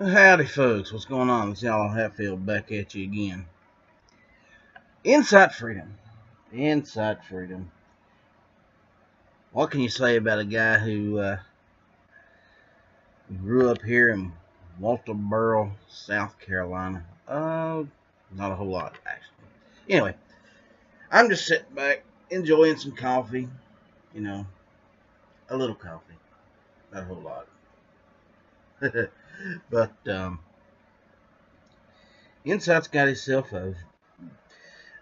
Howdy, folks. What's going on? It's y'all Hatfield back at you again. Insight freedom. Insight freedom. What can you say about a guy who grew up here in Walterboro, South Carolina? Not a whole lot, actually. Anyway, I'm just sitting back, enjoying some coffee. You know, a little coffee. Not a whole lot. But, Insight's got himself a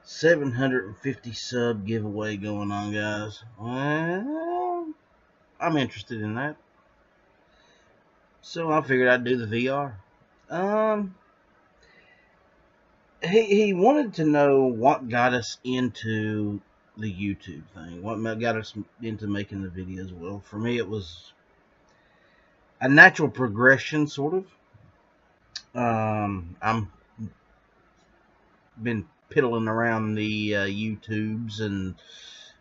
750 sub giveaway going on, guys. Well, I'm interested in that. So I figured I'd do the VR. Um, he wanted to know what got us into the YouTube thing. What got us into making the videos. Well, for me, it was a natural progression, sort of. I'm been piddling around the YouTubes and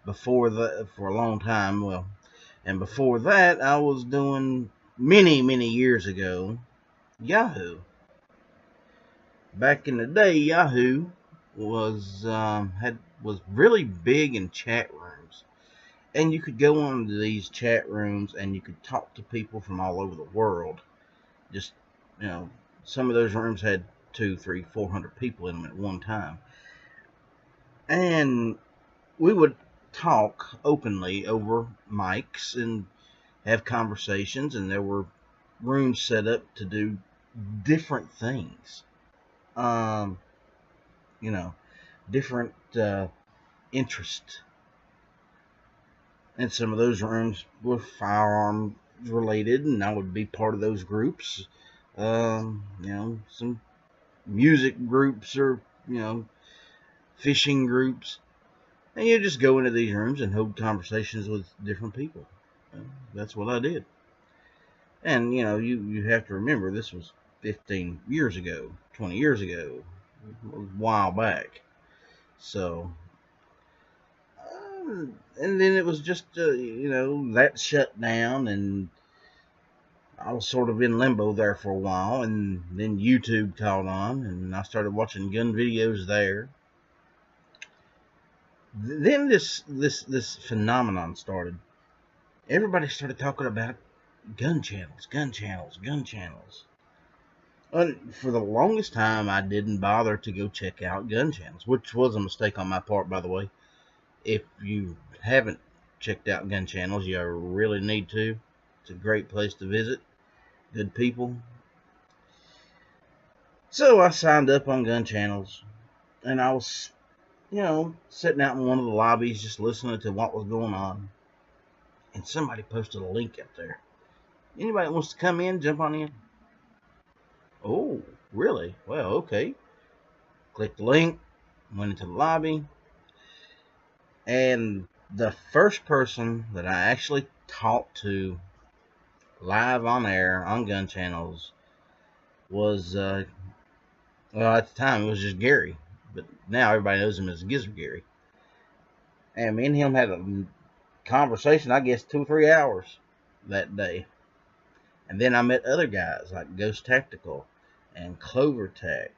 before that for a long time. Well, and before that, I was doing many years ago Yahoo. Back in the day, Yahoo was really big in chat rooms, and you could go into these chat rooms and you could talk to people from all over the world. Just some of those rooms had 200, 300, 400 people in them at one time, and we would talk openly over mics and have conversations, and there were rooms set up to do different things. Um, different interest. And some of those rooms were firearm related, and I would be part of those groups. Some music groups or, fishing groups. And you just go into these rooms and hold conversations with different people. That's what I did. And, you have to remember this was 15 years ago, 20 years ago, a while back. So, and then it was just, that shut down, and I was sort of in limbo there for a while, and then YouTube caught on, and I started watching gun videos there. Then this phenomenon started. Everybody started talking about gun channels. And for the longest time, I didn't bother to go check out gun channels, which was a mistake on my part, by the way. If you haven't checked out gun channels, you really need to. It's a great place to visit. Good people. So I signed up on gun channels, and I was, sitting out in one of the lobbies just listening to what was going on. And somebody posted a link up there. Anybody that wants to come in, jump on in. Oh, really? Well, okay. Click the link, went into the lobby, and the first person that I actually talked to live on air on gun channels was, at the time it was just Gary, but now everybody knows him as Gizzard Gary. And me and him had a conversation, I guess 2 or 3 hours that day. And then I met other guys like Ghost Tactical and Clover Tech.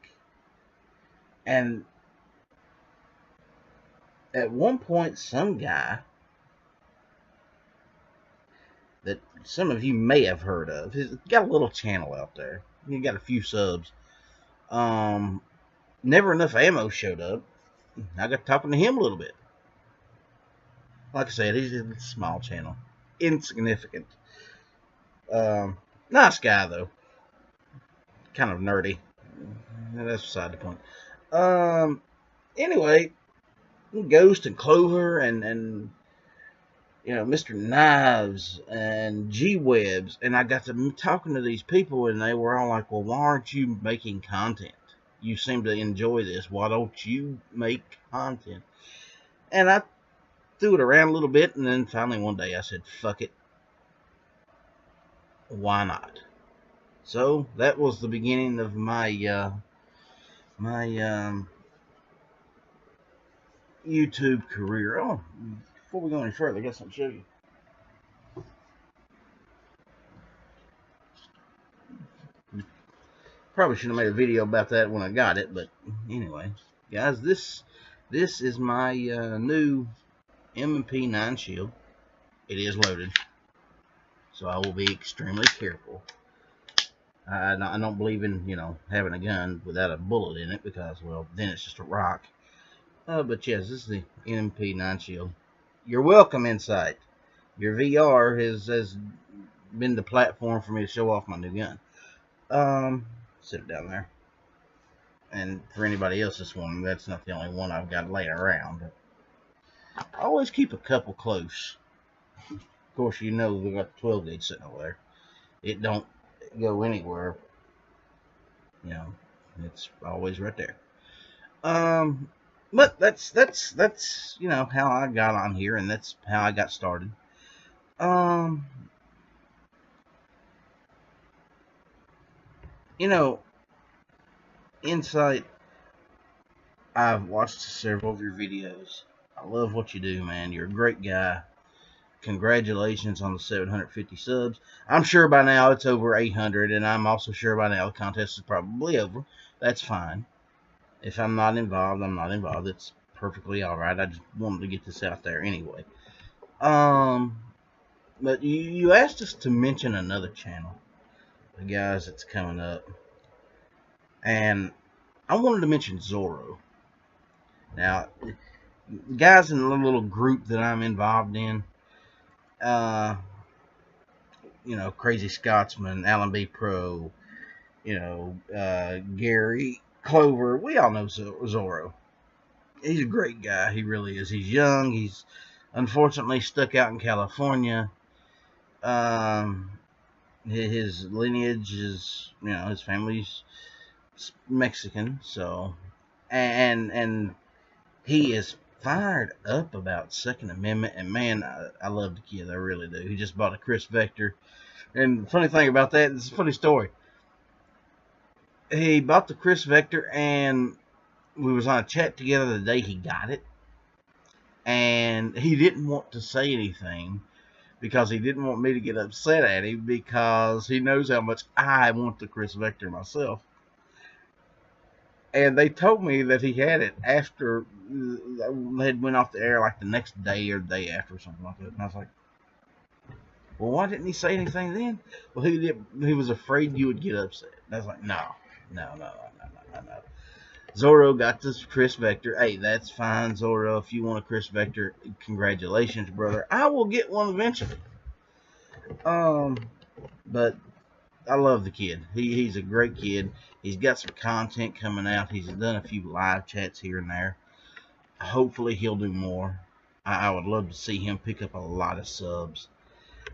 And at one point, some guy that some of you may have heard of, he's got a little channel out there. He got a few subs. Never Enough Ammo showed up. I got talking to him a little bit. Like I said, he's a small channel. Insignificant. Nice guy, though. Kind of nerdy. That's beside the point. Anyway, Ghost and Clover and Mr. Knives and G-Webs, and I got to talking to these people, and they were all like, well, why aren't you making content? You seem to enjoy this. Why don't you make content? And I threw it around a little bit, and then finally one day I said, fuck it. Why not? So that was the beginning of my YouTube career. Oh, before we go any further, I got something to show you. Probably should have made a video about that when I got it, but anyway, guys, this is my new M&P 9 shield. It is loaded, so I will be extremely careful. I don't believe in, having a gun without a bullet in it, because, well, then it's just a rock. But yes, this is the M&P 9 shield. You're welcome, Insight. Your VR has been the platform for me to show off my new gun. Sit it down there. And for anybody else this one, that's not the only one I've got laying around. I always keep a couple close. Of course, we got the 12 gauge sitting over there. It don't go anywhere. It's always right there. But that's how I got on here, and that's how I got started. Insight, I've watched several of your videos. I love what you do, man. You're a great guy. Congratulations on the 750 subs. I'm sure by now it's over 800, and I'm also sure by now the contest is probably over. That's fine. If I'm not involved, I'm not involved. It's perfectly alright. I just wanted to get this out there anyway. But you asked us to mention another channel, the guys that's coming up. And I wanted to mention Zorro. Now, guys in the little group that I'm involved in, Crazy Scotsman, Alan B. Pro, Gary, Clover, we all know Zorro. He's a great guy. He really is. He's young. He's unfortunately stuck out in California. His lineage is, his family's Mexican, so, and he is fired up about Second Amendment, and man, I love the kid. I really do. He just bought a Chris Vector, and the funny thing about that, it's a funny story. He bought the Chris Vector, and we was on a chat together the day he got it, and he didn't want to say anything because he didn't want me to get upset at him, because he knows how much I want the Chris Vector myself. And they told me that he had it after they had went off the air like the next day or the day after or something like that. And I was like, well, why didn't he say anything then? Well, he was afraid you would get upset. And I was like, no. Zorro got this Chris Vector. Hey, that's fine, Zorro. If you want a Chris Vector, congratulations, brother. I will get one eventually. But I love the kid. He's a great kid. He's got some content coming out. He's done a few live chats here and there. Hopefully he'll do more. I would love to see him pick up a lot of subs.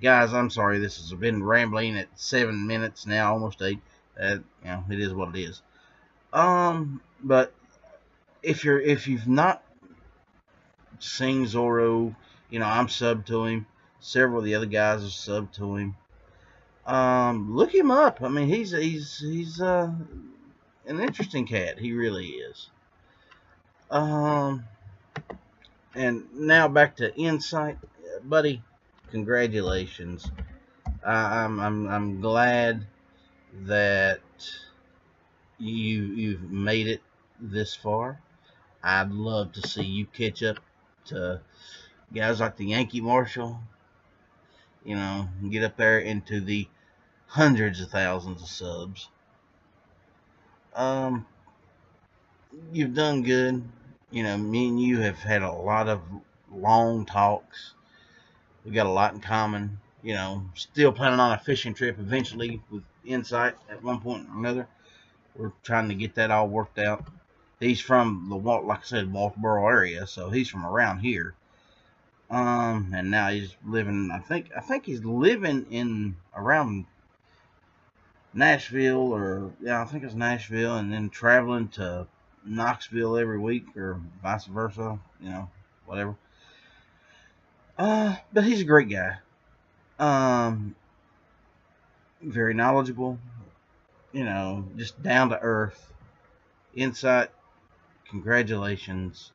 Guys, I'm sorry. This has been rambling at 7 minutes now, almost 8. It is what it is. But if you've not seen Zorro, I'm subbed to him. Several of the other guys are subbed to him. Look him up. I mean, he's an interesting cat. He really is. And now back to Insight, buddy. Congratulations. I'm glad that you've made it this far. I'd love to see you catch up to guys like the Yankee Marshall. Get up there into the hundreds of thousands of subs. You've done good. Me and you have had a lot of long talks. We got a lot in common. Still planning on a fishing trip eventually with Insight at one point or another. We're trying to get that all worked out. He's from the, like I said, Walterboro area, so he's from around here. And now he's living, I think he's living in around Nashville, I think it's Nashville, and then traveling to Knoxville every week, or vice versa, whatever. But he's a great guy. Very knowledgeable, just down to earth. Insight, congratulations.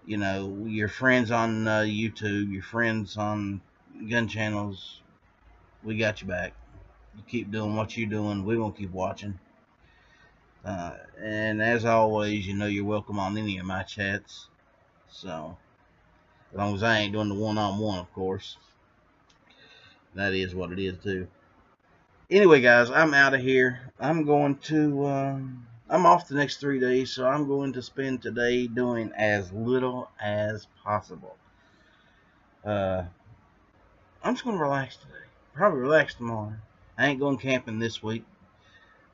Your friends on YouTube, your friends on gun channels, we got you back. You keep doing what you're doing. We're going to keep watching. And as always, you know you're welcome on any of my chats. So, as long as I ain't doing the one-on-one, of course. That is what it is, too. Anyway, guys, I'm out of here. I'm going to... I'm off the next 3 days, so I'm going to spend today doing as little as possible. I'm just going to relax today. Probably relax tomorrow. I ain't going camping this week.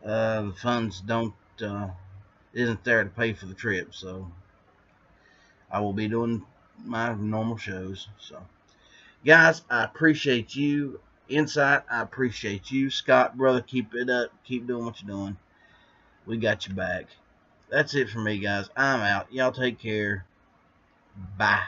The funds isn't there to pay for the trip, so I will be doing my normal shows. So, guys, I appreciate you. Insight, I appreciate you. Scott, brother, keep it up. Keep doing what you're doing. We got your back. That's it for me, guys. I'm out. Y'all take care. Bye.